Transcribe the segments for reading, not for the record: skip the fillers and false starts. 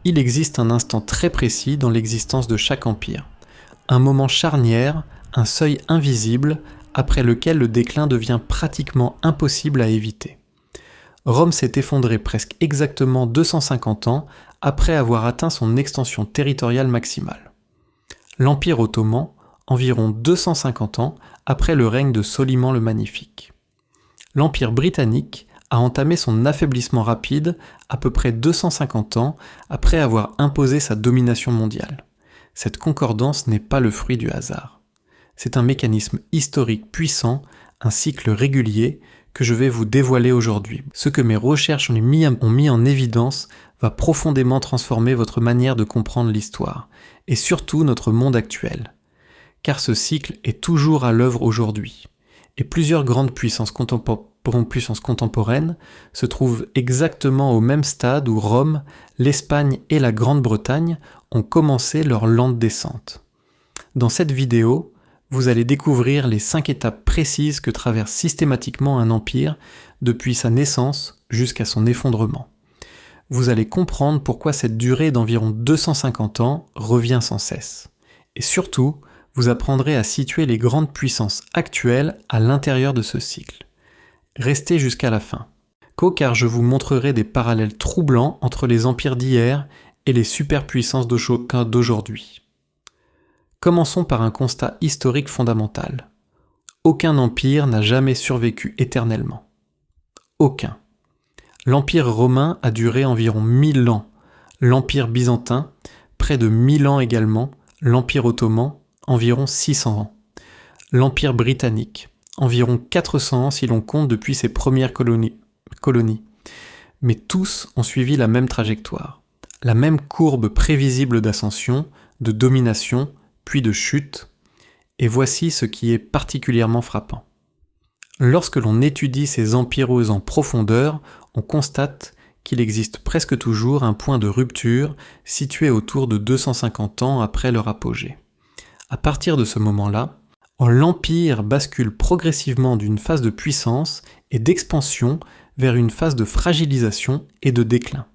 Il existe un instant très précis dans l'existence de chaque empire. Un moment charnière, un seuil invisible, après lequel le déclin devient pratiquement impossible à éviter. Rome s'est effondrée presque exactement 250 ans après avoir atteint son extension territoriale maximale. L'Empire ottoman, environ 250 ans après le règne de Soliman le Magnifique. L'Empire britannique a entamé son affaiblissement rapide à peu près 250 ans après avoir imposé sa domination mondiale. Cette concordance n'est pas le fruit du hasard. C'est un mécanisme historique puissant, un cycle régulier que je vais vous dévoiler aujourd'hui. Ce que mes recherches ont mis en évidence va profondément transformer votre manière de comprendre l'histoire, et surtout notre monde actuel. Car ce cycle est toujours à l'œuvre aujourd'hui, et plusieurs grandes puissances contemporaines se trouvent exactement au même stade où Rome, l'Espagne et la Grande-Bretagne ont commencé leur lente descente. Dans cette vidéo, vous allez découvrir les 5 étapes précises que traverse systématiquement un empire depuis sa naissance jusqu'à son effondrement. Vous allez comprendre pourquoi cette durée d'environ 250 ans revient sans cesse. Et surtout, vous apprendrez à situer les grandes puissances actuelles à l'intérieur de ce cycle. Restez jusqu'à la fin, car je vous montrerai des parallèles troublants entre les empires d'hier et les superpuissances d'aujourd'hui. Commençons par un constat historique fondamental. Aucun empire n'a jamais survécu éternellement. Aucun. L'Empire romain a duré environ 1000 ans, l'Empire byzantin, près de 1000 ans également, l'Empire ottoman, environ 600 ans. L'Empire britannique, environ 400 ans si l'on compte depuis ses premières colonies. Mais tous ont suivi la même trajectoire, la même courbe prévisible d'ascension, de domination, puis de chute, et voici ce qui est particulièrement frappant. Lorsque l'on étudie ces empires en profondeur, on constate qu'il existe presque toujours un point de rupture situé autour de 250 ans après leur apogée. À partir de ce moment-là, l'empire bascule progressivement d'une phase de puissance et d'expansion vers une phase de fragilisation et de déclin.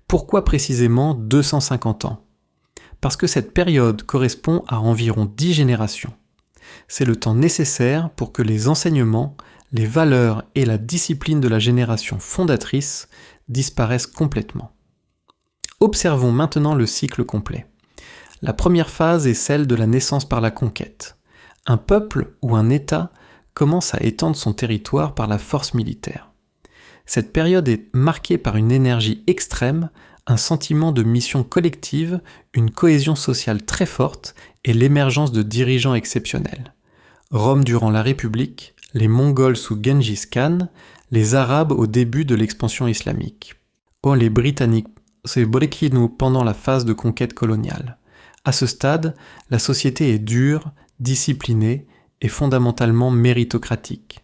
Pourquoi précisément 250 ans ? Parce que cette période correspond à environ 10 générations. C'est le temps nécessaire pour que les enseignements, les valeurs et la discipline de la génération fondatrice disparaissent complètement. Observons maintenant le cycle complet. La première phase est celle de la naissance par la conquête. Un peuple ou un État commence à étendre son territoire par la force militaire. Cette période est marquée par une énergie extrême, un sentiment de mission collective, une cohésion sociale très forte et l'émergence de dirigeants exceptionnels. Rome durant la République, les Mongols sous Gengis Khan, les Arabes au début de l'expansion islamique. Les Britanniques, c'est Brekinu pendant la phase de conquête coloniale. À ce stade, la société est dure, disciplinée et fondamentalement méritocratique.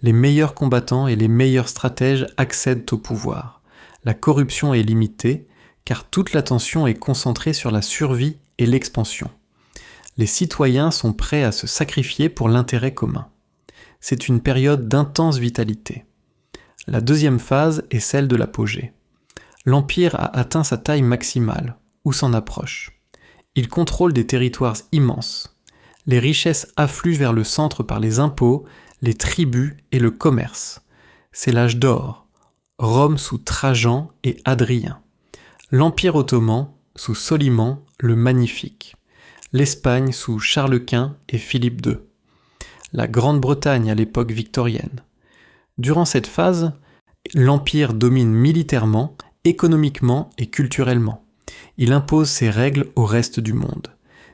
Les meilleurs combattants et les meilleurs stratèges accèdent au pouvoir. La corruption est limitée, car toute l'attention est concentrée sur la survie et l'expansion. Les citoyens sont prêts à se sacrifier pour l'intérêt commun. C'est une période d'intense vitalité. La deuxième phase est celle de l'apogée. L'Empire a atteint sa taille maximale, ou s'en approche. Il contrôle des territoires immenses. Les richesses affluent vers le centre par les impôts, les tributs et le commerce. C'est l'âge d'or. Rome sous Trajan et Hadrien. L'Empire ottoman sous Soliman le Magnifique. L'Espagne sous Charles Quint et Philippe II. La Grande-Bretagne à l'époque victorienne. Durant cette phase, l'Empire domine militairement, économiquement et culturellement. Il impose ses règles au reste du monde.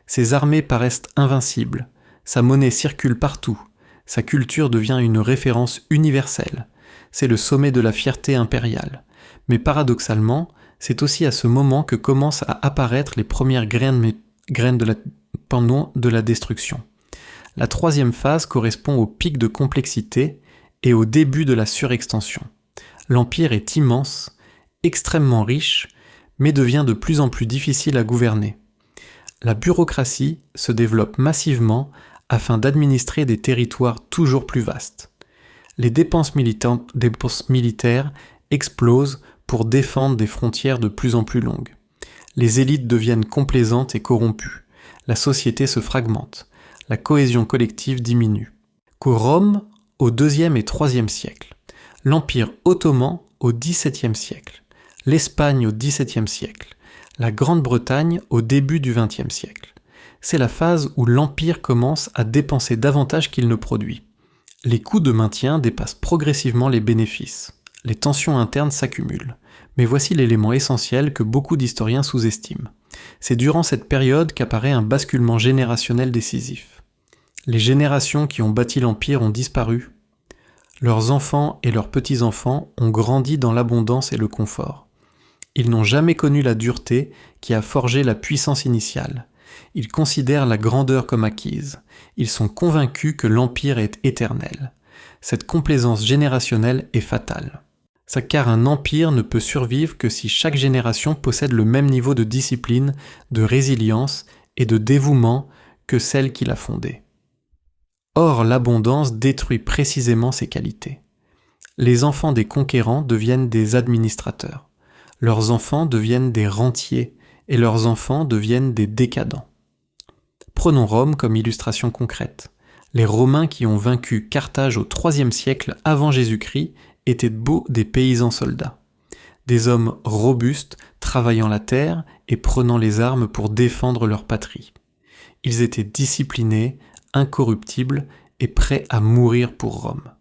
Ses armées paraissent invincibles. Sa monnaie circule partout. Sa culture devient une référence universelle. C'est le sommet de la fierté impériale. Mais paradoxalement, c'est aussi à ce moment que commencent à apparaître les premières graines de la destruction. La troisième phase correspond au pic de complexité et au début de la surextension. L'empire est immense, extrêmement riche, mais devient de plus en plus difficile à gouverner. La bureaucratie se développe massivement afin d'administrer des territoires toujours plus vastes. Les dépenses militaires explosent pour défendre des frontières de plus en plus longues. Les élites deviennent complaisantes et corrompues. La société se fragmente. La cohésion collective diminue. Qu'au Rome, au IIe et IIIe siècle. L'Empire ottoman au XVIIe siècle. L'Espagne au XVIIe siècle. La Grande-Bretagne au début du XXe siècle. C'est la phase où l'Empire commence à dépenser davantage qu'il ne produit. Les coûts de maintien dépassent progressivement les bénéfices. Les tensions internes s'accumulent. Mais voici l'élément essentiel que beaucoup d'historiens sous-estiment. C'est durant cette période qu'apparaît un basculement générationnel décisif. Les générations qui ont bâti l'Empire ont disparu. Leurs enfants et leurs petits-enfants ont grandi dans l'abondance et le confort. Ils n'ont jamais connu la dureté qui a forgé la puissance initiale. Ils considèrent la grandeur comme acquise. Ils sont convaincus que l'Empire est éternel. Cette complaisance générationnelle est fatale. Car un empire ne peut survivre que si chaque génération possède le même niveau de discipline, de résilience et de dévouement que celle qui l'a fondé. Or, l'abondance détruit précisément ces qualités. Les enfants des conquérants deviennent des administrateurs. Leurs enfants deviennent des rentiers et leurs enfants deviennent des décadents. Prenons Rome comme illustration concrète. Les Romains qui ont vaincu Carthage au IIIe siècle avant Jésus-Christ étaient des paysans soldats. Des hommes robustes, travaillant la terre et prenant les armes pour défendre leur patrie. Ils étaient disciplinés, incorruptibles et prêts à mourir pour Rome.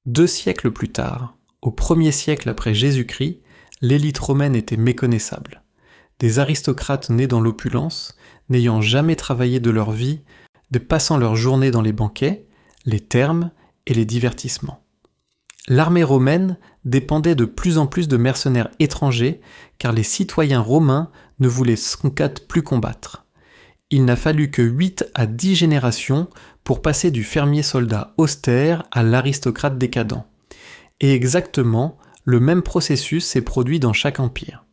2 siècles plus tard, au 1er siècle après Jésus-Christ, l'élite romaine était méconnaissable. Des aristocrates nés dans l'opulence, n'ayant jamais travaillé de leur vie, passant leur journée dans les banquets, les thermes et les divertissements. L'armée romaine dépendait de plus en plus de mercenaires étrangers car les citoyens romains ne voulaient sans doute plus combattre. Il n'a fallu que 8 à 10 générations pour passer du fermier soldat austère à l'aristocrate décadent. Et exactement, le même processus s'est produit dans chaque empire.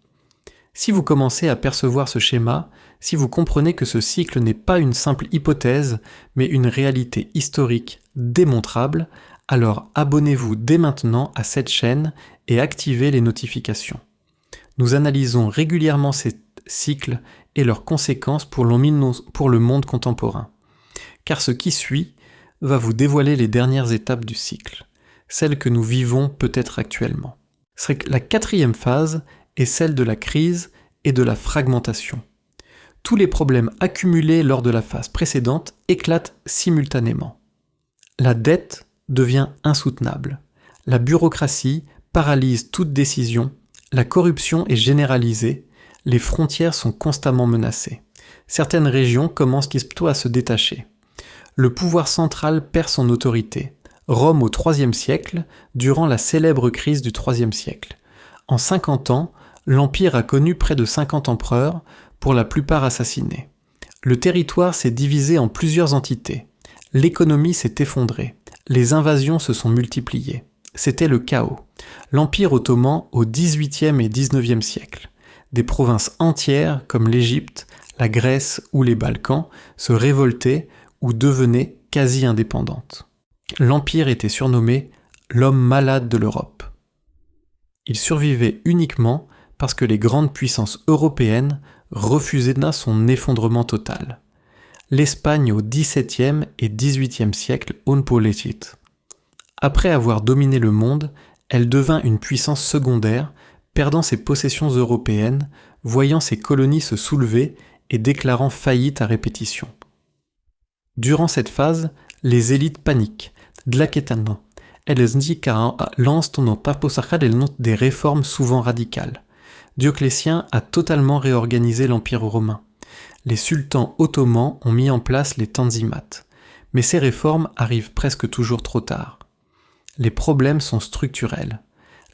Si vous commencez à percevoir ce schéma, si vous comprenez que ce cycle n'est pas une simple hypothèse, mais une réalité historique démontrable, alors abonnez-vous dès maintenant à cette chaîne et activez les notifications. Nous analysons régulièrement ces cycles et leurs conséquences pour le monde contemporain. Car ce qui suit va vous dévoiler les dernières étapes du cycle, celles que nous vivons peut-être actuellement. La 4e phase est celle de la crise et de la fragmentation. Tous les problèmes accumulés lors de la phase précédente éclatent simultanément. La dette devient insoutenable. La bureaucratie paralyse toute décision, la corruption est généralisée, les frontières sont constamment menacées. Certaines régions commencent plutôt à se détacher. Le pouvoir central perd son autorité. Rome au IIIe siècle, durant la célèbre crise du IIIe siècle. En 50 ans, l'Empire a connu près de 50 empereurs, pour la plupart assassinés. Le territoire s'est divisé en plusieurs entités. L'économie s'est effondrée. Les invasions se sont multipliées. C'était le chaos. L'Empire ottoman au XVIIIe et XIXe siècle. Des provinces entières comme l'Égypte, la Grèce ou les Balkans se révoltaient ou devenaient quasi indépendantes. L'Empire était surnommé « l'homme malade de l'Europe ». Il survivait uniquement parce que les grandes puissances européennes refusaient son effondrement total. L'Espagne au XVIIe et XVIIIe siècle unpoletit. Après avoir dominé le monde, elle devint une puissance secondaire, perdant ses possessions européennes, voyant ses colonies se soulever et déclarant faillite à répétition. Durant cette phase, les élites paniquent, dlaquetano. Elles lancent des réformes souvent radicales. Dioclétien a totalement réorganisé l'Empire romain. Les sultans ottomans ont mis en place les tanzimates. Mais ces réformes arrivent presque toujours trop tard. Les problèmes sont structurels.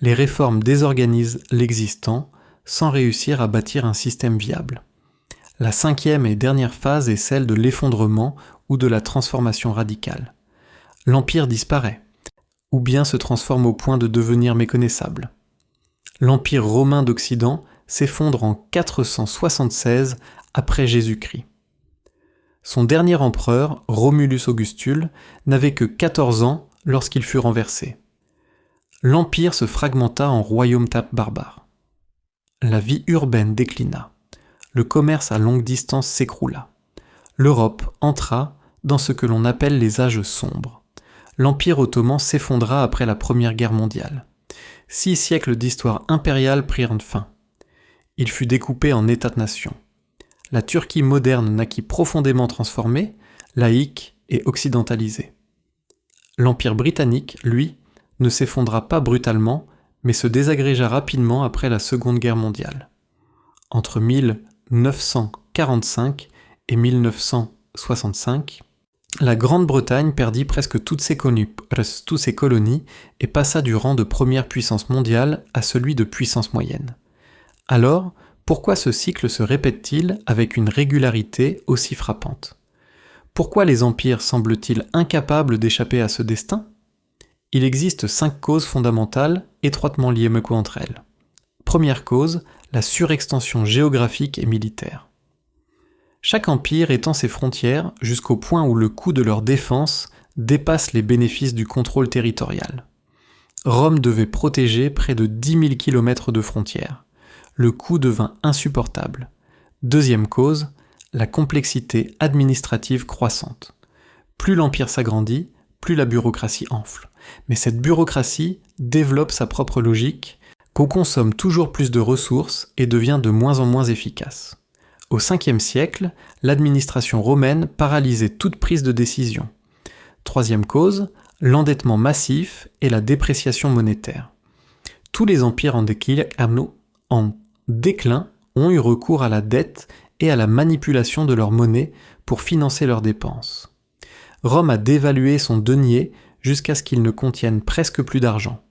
Les réformes désorganisent l'existant sans réussir à bâtir un système viable. La 5e et dernière phase est celle de l'effondrement ou de la transformation radicale. L'Empire disparaît, ou bien se transforme au point de devenir méconnaissable. L'Empire romain d'Occident s'effondre en 476 après Jésus-Christ. Son dernier empereur, Romulus Augustule, n'avait que 14 ans lorsqu'il fut renversé. L'Empire se fragmenta en royaumes barbares. La vie urbaine déclina. Le commerce à longue distance s'écroula. L'Europe entra dans ce que l'on appelle les âges sombres. L'Empire ottoman s'effondra après la Première Guerre mondiale. 6 siècles d'histoire impériale prirent fin. Il fut découpé en États-nations. La Turquie moderne naquit profondément transformée, laïque et occidentalisée. L'Empire britannique, lui, ne s'effondra pas brutalement, mais se désagrégea rapidement après la Seconde Guerre mondiale. Entre 1945 et 1965, la Grande-Bretagne perdit presque toutes ses colonies et passa du rang de première puissance mondiale à celui de puissance moyenne. Alors, pourquoi ce cycle se répète-t-il avec une régularité aussi frappante ? Pourquoi les empires semblent-ils incapables d'échapper à ce destin ? Il existe 5 causes fondamentales étroitement liées entre elles. Première cause, la surextension géographique et militaire. Chaque empire étend ses frontières jusqu'au point où le coût de leur défense dépasse les bénéfices du contrôle territorial. Rome devait protéger près de 10 000 km de frontières. Le coût devint insupportable. Deuxième cause, la complexité administrative croissante. Plus l'empire s'agrandit, plus la bureaucratie enfle. Mais cette bureaucratie développe sa propre logique, qu'on consomme toujours plus de ressources et devient de moins en moins efficace. Au 5e siècle, l'administration romaine paralysait toute prise de décision. Troisième cause, l'endettement massif et la dépréciation monétaire. Tous les empires en déclin ont eu recours à la dette et à la manipulation de leur monnaie pour financer leurs dépenses. Rome a dévalué son denier jusqu'à ce qu'il ne contienne presque plus d'argent.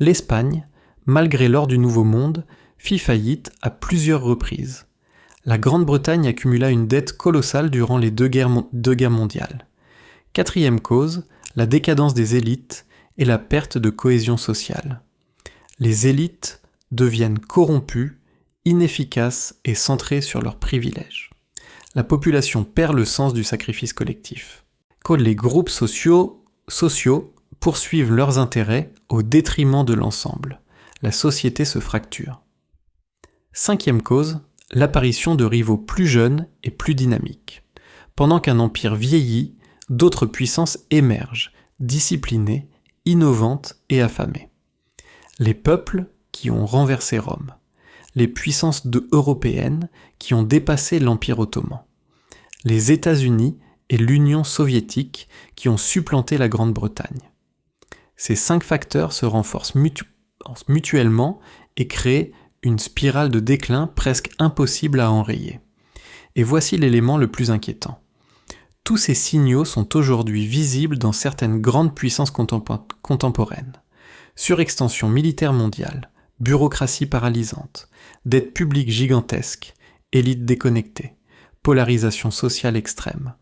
L'Espagne, malgré l'or du Nouveau Monde, fit faillite à plusieurs reprises. La Grande-Bretagne accumula une dette colossale durant les deux guerres mondiales. Quatrième cause, la décadence des élites et la perte de cohésion sociale. Les élites deviennent corrompues, inefficaces et centrées sur leurs privilèges. La population perd le sens du sacrifice collectif. Quand les groupes sociaux poursuivent leurs intérêts au détriment de l'ensemble. La société se fracture. Cinquième cause, l'apparition de rivaux plus jeunes et plus dynamiques. Pendant qu'un empire vieillit, d'autres puissances émergent, disciplinées, innovantes et affamées. Les peuples qui ont renversé Rome. Les puissances européennes qui ont dépassé l'Empire ottoman. Les États-Unis et l'Union soviétique qui ont supplanté la Grande-Bretagne. Ces 5 facteurs se renforcent mutuellement et créent une spirale de déclin presque impossible à enrayer. Et voici l'élément le plus inquiétant. Tous ces signaux sont aujourd'hui visibles dans certaines grandes puissances contemporaines. Surextension militaire mondiale, bureaucratie paralysante, dette publique gigantesque, élites déconnectées, polarisation sociale extrême,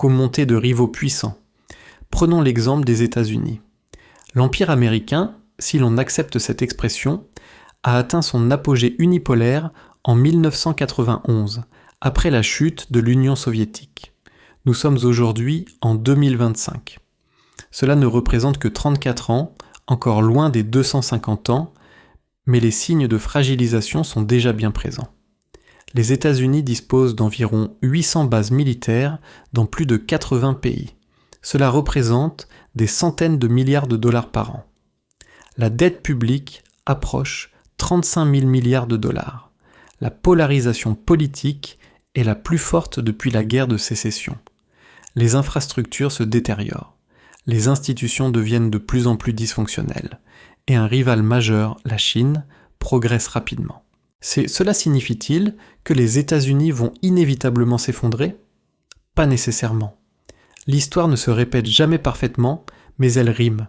montée de rivaux puissants. Prenons l'exemple des États-Unis. L'Empire américain, si l'on accepte cette expression, a atteint son apogée unipolaire en 1991, après la chute de l'Union soviétique. Nous sommes aujourd'hui en 2025. Cela ne représente que 34 ans, encore loin des 250 ans, mais les signes de fragilisation sont déjà bien présents. Les États-Unis disposent d'environ 800 bases militaires dans plus de 80 pays. Cela représente des centaines de milliards de dollars par an. La dette publique approche 35 000 milliards de dollars. La polarisation politique est la plus forte depuis la guerre de sécession. Les infrastructures se détériorent. Les institutions deviennent de plus en plus dysfonctionnelles. Et un rival majeur, la Chine, progresse rapidement. Cela signifie-t-il que les États-Unis vont inévitablement s'effondrer ? Pas nécessairement. L'histoire ne se répète jamais parfaitement, mais elle rime.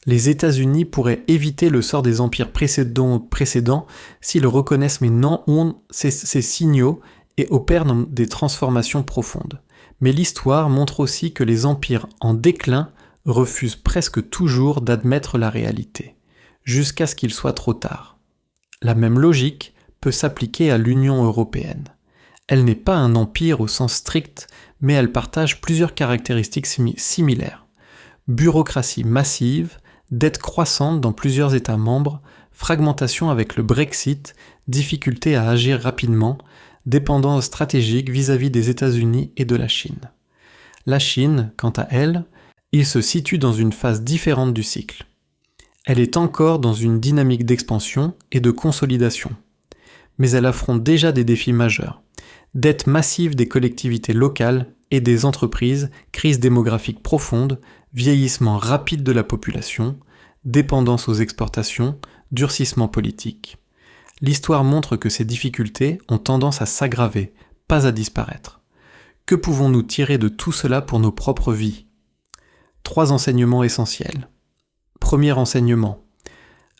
Les États-Unis pourraient éviter le sort des empires précédents s'ils reconnaissent ces signaux et opèrent des transformations profondes. Mais l'histoire montre aussi que les empires en déclin refusent presque toujours d'admettre la réalité, jusqu'à ce qu'il soit trop tard. La même logique peut s'appliquer à l'Union européenne. Elle n'est pas un empire au sens strict, mais elle partage plusieurs caractéristiques similaires. Bureaucratie massive, dette croissante dans plusieurs États membres, fragmentation avec le Brexit, difficulté à agir rapidement, dépendance stratégique vis-à-vis des États-Unis et de la Chine. La Chine, quant à elle, il se situe dans une phase différente du cycle. Elle est encore dans une dynamique d'expansion et de consolidation. Mais elle affronte déjà des défis majeurs. Dette massive des collectivités locales et des entreprises, crise démographique profonde, vieillissement rapide de la population, dépendance aux exportations, durcissement politique. L'histoire montre que ces difficultés ont tendance à s'aggraver, pas à disparaître. Que pouvons-nous tirer de tout cela pour nos propres vies ? 3 enseignements essentiels. Premier enseignement.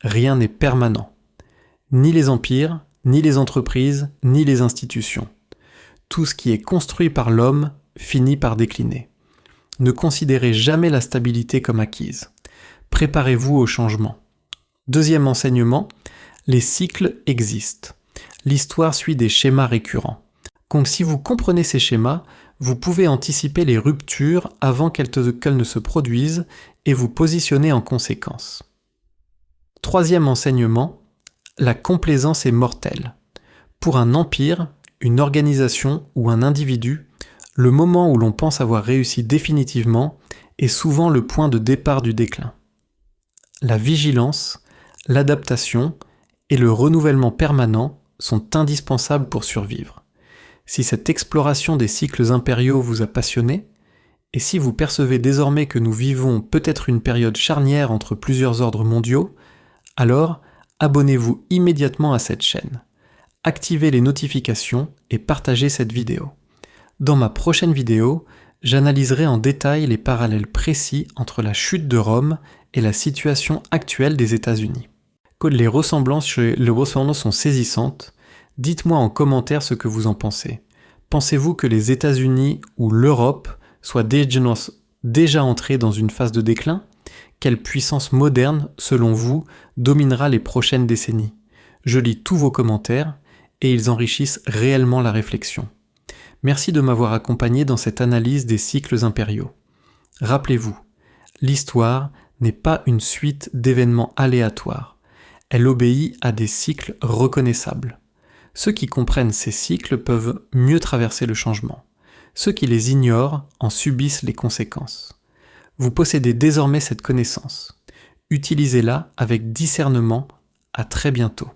Rien n'est permanent. Ni les empires, ni les entreprises, ni les institutions. Tout ce qui est construit par l'homme finit par décliner. Ne considérez jamais la stabilité comme acquise. Préparez-vous au changement. Deuxième enseignement, les cycles existent. L'histoire suit des schémas récurrents. Donc si vous comprenez ces schémas, vous pouvez anticiper les ruptures avant qu'elles ne se produisent et vous positionner en conséquence. Troisième enseignement, la complaisance est mortelle. Pour un empire, une organisation ou un individu, le moment où l'on pense avoir réussi définitivement est souvent le point de départ du déclin. La vigilance, l'adaptation et le renouvellement permanent sont indispensables pour survivre. Si cette exploration des cycles impériaux vous a passionné, et si vous percevez désormais que nous vivons peut-être une période charnière entre plusieurs ordres mondiaux, alors abonnez-vous immédiatement à cette chaîne. Activez les notifications et partagez cette vidéo. Dans ma prochaine vidéo, j'analyserai en détail les parallèles précis entre la chute de Rome et la situation actuelle des États-Unis. Les ressemblances sont saisissantes. Dites-moi en commentaire ce que vous en pensez. Pensez-vous que les États-Unis ou l'Europe soient déjà entrés dans une phase de déclin ? Quelle puissance moderne, selon vous, dominera les prochaines décennies ? Je lis tous vos commentaires et ils enrichissent réellement la réflexion. Merci de m'avoir accompagné dans cette analyse des cycles impériaux. Rappelez-vous, l'histoire n'est pas une suite d'événements aléatoires. Elle obéit à des cycles reconnaissables. Ceux qui comprennent ces cycles peuvent mieux traverser le changement. Ceux qui les ignorent en subissent les conséquences. Vous possédez désormais cette connaissance. Utilisez-la avec discernement. À très bientôt.